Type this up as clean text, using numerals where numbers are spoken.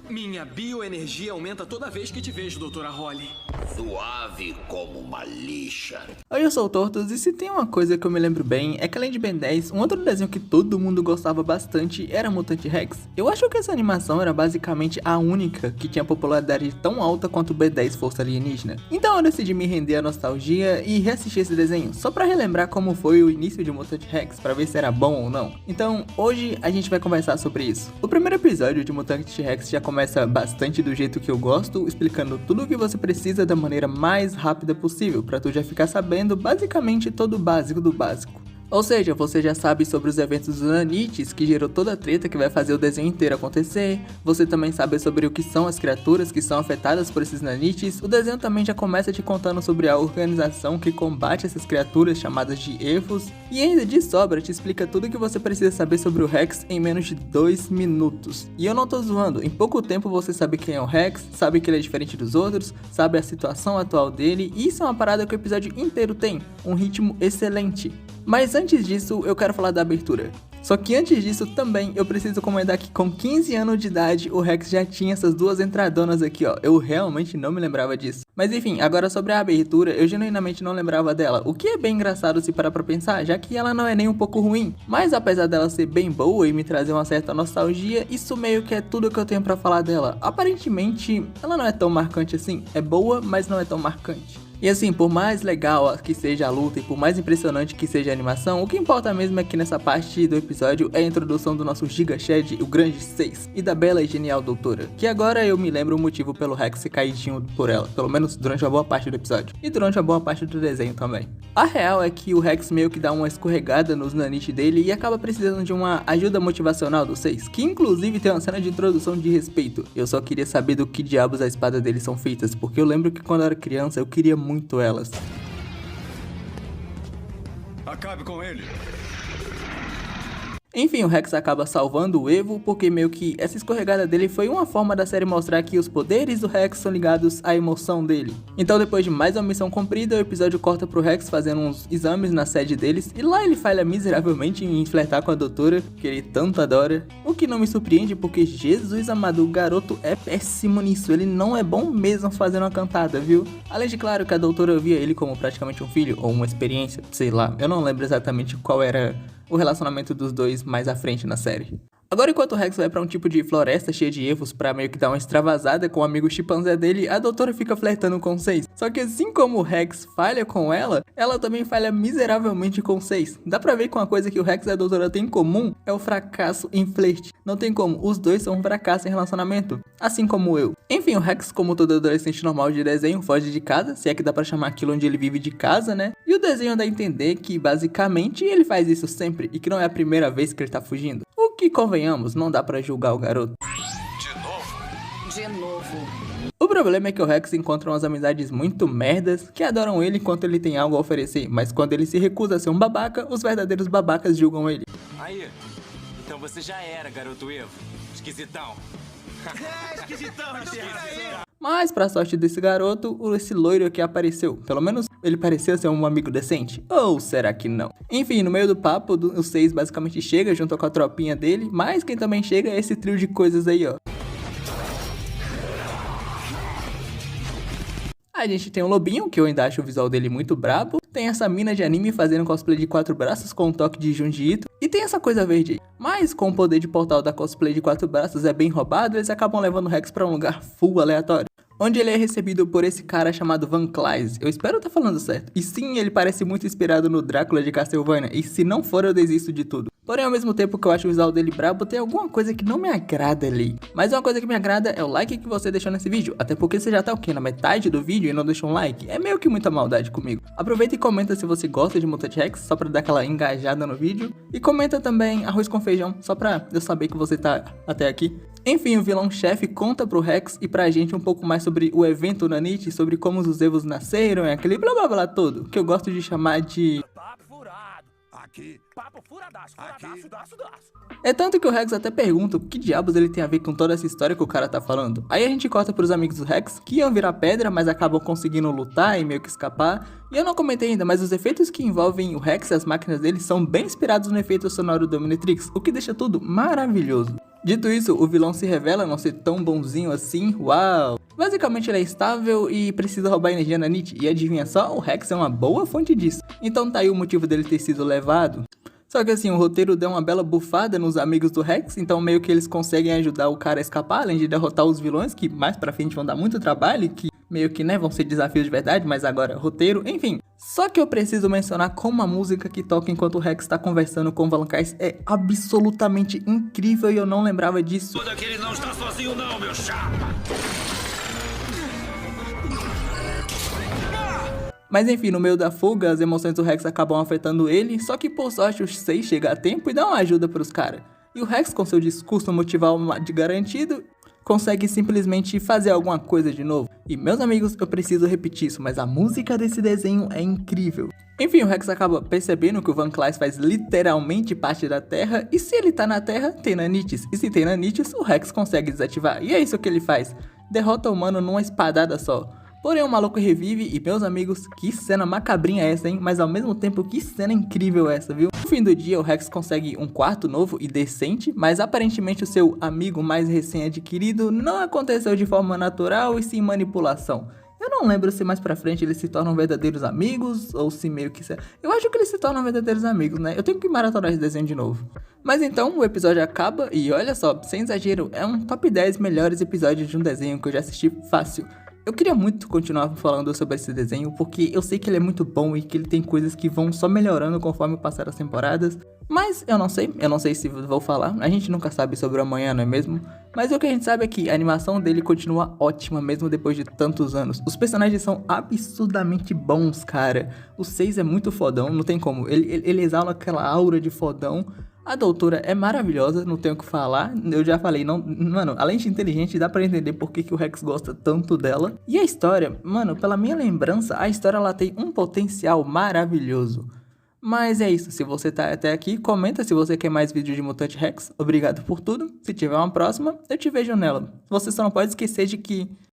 Minha bioenergia aumenta toda vez que te vejo, doutora Holly. Suave como uma lixa. Oi, eu sou o Tortos e se tem uma coisa que eu me lembro bem é que além de Ben 10, um outro desenho que todo mundo gostava bastante era Mutante Rex. Eu acho que essa animação era basicamente a única que tinha popularidade tão alta quanto o Ben 10 Força Alienígena. Então eu decidi me render à nostalgia e reassistir esse desenho, só pra relembrar como foi o início de Mutante Rex, pra ver se era bom ou não. Então hoje a gente vai conversar sobre isso. O primeiro episódio de Mutante Rex já começa bastante do jeito que eu gosto, explicando tudo o que você precisa da maneira mais rápida possível, pra tu já ficar sabendo basicamente todo o básico do básico. Ou seja, você já sabe sobre os eventos dos Nanites, que gerou toda a treta que vai fazer o desenho inteiro acontecer. Você também sabe sobre o que são as criaturas que são afetadas por esses Nanites. O desenho também já começa te contando sobre a organização que combate essas criaturas chamadas de Evos. E ainda de sobra te explica tudo o que você precisa saber sobre o Rex em menos de 2 minutos. E eu não tô zoando, em pouco tempo você sabe quem é o Rex, sabe que ele é diferente dos outros, sabe a situação atual dele. E isso é uma parada que o episódio inteiro tem, um ritmo excelente. Mas antes disso, eu quero falar da abertura. Só que antes disso também, eu preciso comentar que com 15 anos de idade, o Rex já tinha essas duas entradonas aqui, ó. Eu realmente não me lembrava disso. Mas enfim, agora sobre a abertura, eu genuinamente não lembrava dela. O que é bem engraçado se parar pra pensar, já que ela não é nem um pouco ruim. Mas apesar dela ser bem boa e me trazer uma certa nostalgia, isso meio que é tudo que eu tenho pra falar dela. Aparentemente, ela não é tão marcante assim. É boa, mas não é tão marcante. E assim, por mais legal que seja a luta e por mais impressionante que seja a animação, o que importa mesmo é que nessa parte do episódio é a introdução do nosso Giga Shed, o Grande 6, e da bela e genial doutora, que agora eu me lembro o motivo pelo Rex ser caidinho por ela, pelo menos durante uma boa parte do episódio, e durante uma boa parte do desenho também. A real é que o Rex meio que dá uma escorregada nos nanites dele e acaba precisando de uma ajuda motivacional do 6, que inclusive tem uma cena de introdução de respeito. Eu só queria saber do que diabos a espada deles são feitas, porque eu lembro que quando eu era criança eu queria muito elas. Acabe com ele. Enfim, o Rex acaba salvando o Evo, porque meio que essa escorregada dele foi uma forma da série mostrar que os poderes do Rex são ligados à emoção dele. Então depois de mais uma missão cumprida, o episódio corta pro Rex fazendo uns exames na sede deles, e lá ele falha miseravelmente em flertar com a doutora, que ele tanto adora. O que não me surpreende, porque Jesus amado, o garoto é péssimo nisso, ele não é bom mesmo fazendo uma cantada, viu? Além de claro que a doutora via ele como praticamente um filho, ou uma experiência, sei lá, eu não lembro exatamente qual era o relacionamento dos dois mais à frente na série. Agora, enquanto o Rex vai pra um tipo de floresta cheia de Evos pra meio que dar uma extravasada com o amigo chimpanzé dele, a doutora fica flertando com o 6. Só que assim como o Rex falha com ela também falha miseravelmente com o 6. Dá pra ver que uma coisa que o Rex e a doutora têm em comum é o fracasso em flerte. Não tem como, os dois são um fracasso em relacionamento, assim como eu. Enfim, o Rex, como todo adolescente normal de desenho, foge de casa, se é que dá pra chamar aquilo onde ele vive de casa, né? E o desenho dá a entender que basicamente ele faz isso sempre e que não é a primeira vez que ele tá fugindo. O que, convenhamos, não dá pra julgar o garoto. De novo. O problema é que o Rex encontra umas amizades muito merdas que adoram ele enquanto ele tem algo a oferecer, mas quando ele se recusa a ser um babaca, os verdadeiros babacas julgam ele. Aí, então você já era, garoto Evo. Esquisitão. Esquisitão. Mas pra sorte desse garoto, esse loiro aqui apareceu. Pelo menos ele parecia ser um amigo decente. Ou será que não? Enfim, no meio do papo, o 6 basicamente chega junto com a tropinha dele, mas quem também chega é esse trio de coisas aí, ó. A gente tem o Lobinho, que eu ainda acho o visual dele muito brabo. Tem essa mina de anime fazendo cosplay de 4 braços com um toque de Junji Ito. E tem essa coisa verde aí. Mas com o poder de portal da cosplay de 4 braços é bem roubado, eles acabam levando o Rex pra um lugar full aleatório, onde ele é recebido por esse cara chamado Van Clyse. Eu espero estar falando certo. E sim, ele parece muito inspirado no Drácula de Castlevania. E se não for, eu desisto de tudo. Porém, ao mesmo tempo que eu acho o visual dele brabo, tem alguma coisa que não me agrada ali. Mas uma coisa que me agrada é o like que você deixou nesse vídeo. Até porque você já tá o quê? Na metade do vídeo e não deixou um like? É meio que muita maldade comigo. Aproveita e comenta se você gosta de Mutante Rex, só pra dar aquela engajada no vídeo. E comenta também arroz com feijão, só pra eu saber que você tá até aqui. Enfim, o vilão-chefe conta pro Rex e pra gente um pouco mais sobre o evento Nanite, sobre como os Evos nasceram e aquele blá blá blá todo, que eu gosto de chamar de... Aqui. Papo furadaço, furadaço, daço, daço. É tanto que o Rex até pergunta o que diabos ele tem a ver com toda essa história que o cara tá falando. Aí a gente corta pros amigos do Rex, que iam virar pedra, mas acabam conseguindo lutar e meio que escapar. E eu não comentei ainda, mas os efeitos que envolvem o Rex e as máquinas dele são bem inspirados no efeito sonoro do Omnitrix, o que deixa tudo maravilhoso. Dito isso, o vilão se revela não ser tão bonzinho assim, uau! Basicamente ele é estável e precisa roubar energia na Nit, e adivinha só, o Rex é uma boa fonte disso. Então tá aí o motivo dele ter sido levado. Só que assim, o roteiro deu uma bela bufada nos amigos do Rex, então meio que eles conseguem ajudar o cara a escapar, além de derrotar os vilões, que mais pra frente vão dar muito trabalho, que meio que, né, vão ser desafios de verdade, mas agora roteiro, enfim. Só que eu preciso mencionar como a música que toca enquanto o Rex tá conversando com o Valankais é absolutamente incrível e eu não lembrava disso. Toda que ele não está sozinho não, meu chapa. Mas enfim, no meio da fuga, as emoções do Rex acabam afetando ele, só que por sorte o 6 chega a tempo e dá uma ajuda pros caras. E o Rex, com seu discurso motival de garantido, consegue simplesmente fazer alguma coisa de novo. E meus amigos, eu preciso repetir isso, mas a música desse desenho é incrível. Enfim, o Rex acaba percebendo que o Van Claes faz literalmente parte da Terra, e se ele tá na Terra, tem nanites. E se tem nanites, o Rex consegue desativar. E é isso que ele faz. Derrota o humano numa espadada só. Porém o maluco revive e, meus amigos, que cena macabrinha é essa, hein? Mas ao mesmo tempo, que cena incrível essa, viu? No fim do dia, o Rex consegue um quarto novo e decente, mas aparentemente o seu amigo mais recém-adquirido não aconteceu de forma natural e sim manipulação. Eu não lembro se mais pra frente eles se tornam verdadeiros amigos, ou se meio que... Eu acho que eles se tornam verdadeiros amigos, né? Eu tenho que maratonar esse desenho de novo. Mas então, o episódio acaba e olha só, sem exagero, é um top 10 melhores episódios de um desenho que eu já assisti fácil. Eu queria muito continuar falando sobre esse desenho, porque eu sei que ele é muito bom e que ele tem coisas que vão só melhorando conforme passar as temporadas. Mas eu não sei se vou falar, a gente nunca sabe sobre o amanhã, não é mesmo? Mas o que a gente sabe é que a animação dele continua ótima mesmo depois de tantos anos. Os personagens são absurdamente bons, cara. O 6 é muito fodão, não tem como, ele exala aquela aura de fodão. A doutora é maravilhosa, não tenho o que falar. Eu já falei, não, mano, além de inteligente, dá pra entender por que o Rex gosta tanto dela. E a história, mano, pela minha lembrança, a história ela tem um potencial maravilhoso. Mas é isso, se você tá até aqui, comenta se você quer mais vídeos de Mutante Rex. Obrigado por tudo. Se tiver uma próxima, eu te vejo nela. Você só não pode esquecer de que